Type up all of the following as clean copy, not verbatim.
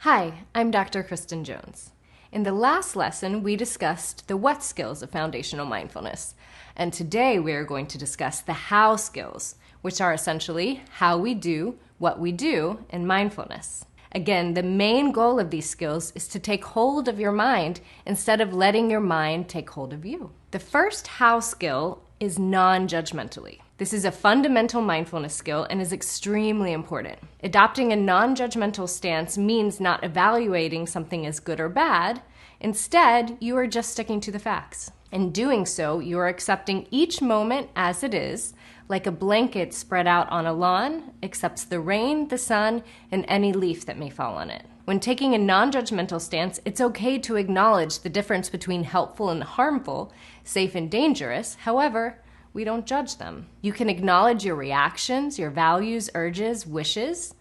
Hi, I'm Dr. Kristen Jones. In the last lesson, we discussed the what skills of foundational mindfulness, and today we are going to discuss the how skills, which are essentially how we do what we do in mindfulness. Again, the main goal of these skills is to take hold of your mind instead of letting your mind take hold of you. The first how skill is non-judgmentally. This is a fundamental mindfulness skill and is extremely important. Adopting a non-judgmental stance means not evaluating something as good or bad. Instead, you are just sticking to the facts. In doing so, you are accepting each moment as it is, like a blanket spread out on a lawn accepts the rain, the sun, and any leaf that may fall on it. When taking a non-judgmental stance, it's okay to acknowledge the difference between helpful and harmful, safe and dangerous. However, we don't judge them. You can acknowledge your reactions, your values, urges, wishes,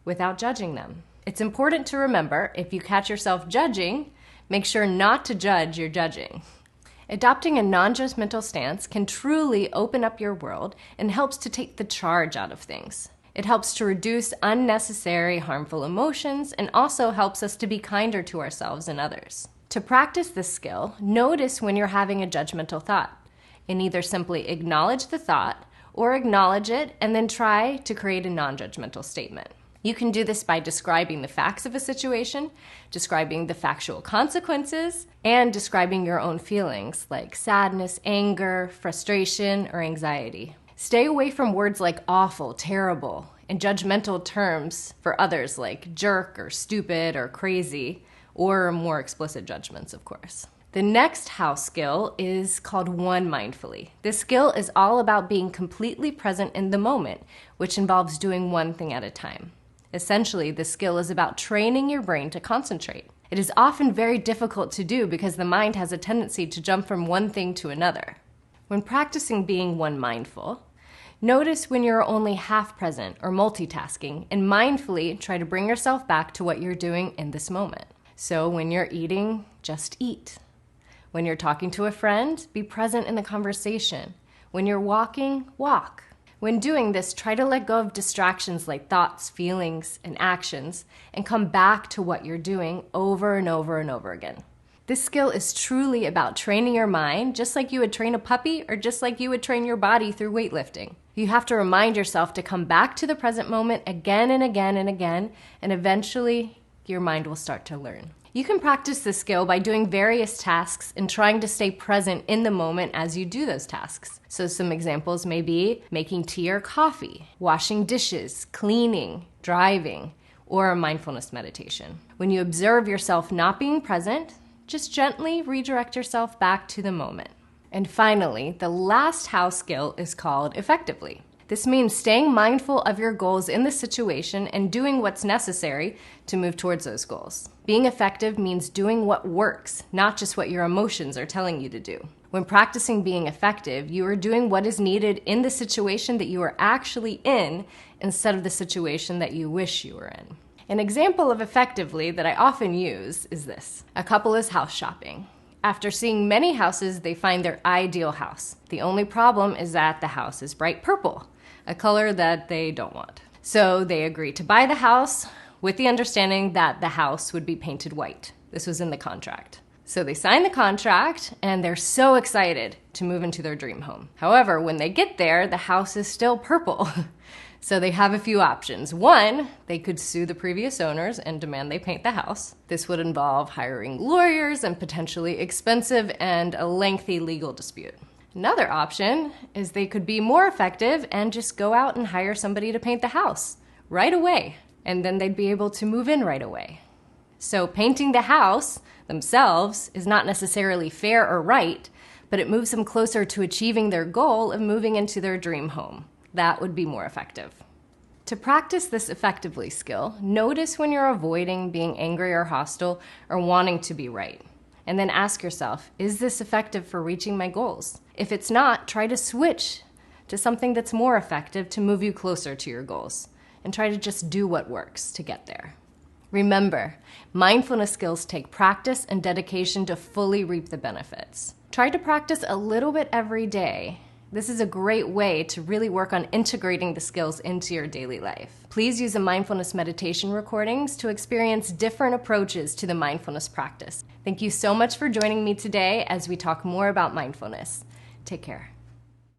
without judging them. It's important to remember, if you catch yourself judging, make sure not to judge your judging. Adopting a non-judgmental stance can truly open up your world and helps to take the charge out of things. It helps to reduce unnecessary harmful emotions and also helps us to be kinder to ourselves and others. To practice this skill, notice when you're having a judgmental thought, and either simply acknowledge the thought or acknowledge it and then try to create a non-judgmental statement. You can do this by describing the facts of a situation, describing the factual consequences, and describing your own feelings like sadness, anger, frustration, or anxiety. Stay away from words like awful, terrible, and judgmental terms for others like jerk or stupid or crazy, or more explicit judgments, of course. The next how skill is called one mindfully. This skill is all about being completely present in the moment, which involves doing one thing at a time. Essentially, this skill is about training your brain to concentrate. It is often very difficult to do because the mind has a tendency to jump from one thing to another. When practicing being one mindful, notice when you're only half present or multitasking, and mindfully try to bring yourself back to what you're doing in this moment. So when you're eating, just eat. When you're talking to a friend, be present in the conversation. When you're walking, walk. When doing this, try to let go of distractions like thoughts, feelings, and actions, and come back to what you're doing over and over and over again. This skill is truly about training your mind, just like you would train a puppy or just like you would train your body through weightlifting. You have to remind yourself to come back to the present moment again and again and again, and eventually your mind will start to learn. You can practice this skill by doing various tasks and trying to stay present in the moment as you do those tasks. So some examples may be making tea or coffee, washing dishes, cleaning, driving, or a mindfulness meditation. When you observe yourself not being present, just gently redirect yourself back to the moment. And finally, the last how skill is called effectively. This means staying mindful of your goals in the situation and doing what's necessary to move towards those goals. Being effective means doing what works, not just what your emotions are telling you to do. When practicing being effective, you are doing what is needed in the situation that you are actually in instead of the situation that you wish you were in. An example of effectively that I often use is this. A couple is house shopping. After seeing many houses, they find their ideal house. The only problem is that the house is bright purple, a color that they don't want. So they agree to buy the house with the understanding that the house would be painted white. This was in the contract. So they sign the contract and they're so excited to move into their dream home. However, when they get there, the house is still purple. So they have a few options. One, they could sue the previous owners and demand they paint the house. This would involve hiring lawyers and potentially expensive and a lengthy legal dispute. Another option is they could be more effective and just go out and hire somebody to paint the house right away, and then they'd be able to move in right away. So painting the house themselves is not necessarily fair or right, but it moves them closer to achieving their goal of moving into their dream home. That would be more effective. To practice this effectively skill, notice when you're avoiding being angry or hostile or wanting to be right. And then ask yourself, is this effective for reaching my goals? If it's not, try to switch to something that's more effective to move you closer to your goals. And try to just do what works to get there. Remember, mindfulness skills take practice and dedication to fully reap the benefits. Try to practice a little bit every day, This is a great way to really work on integrating the skills into your daily life. Please use the mindfulness meditation recordings to experience different approaches to the mindfulness practice. Thank you so much for joining me today as we talk more about mindfulness. Take care.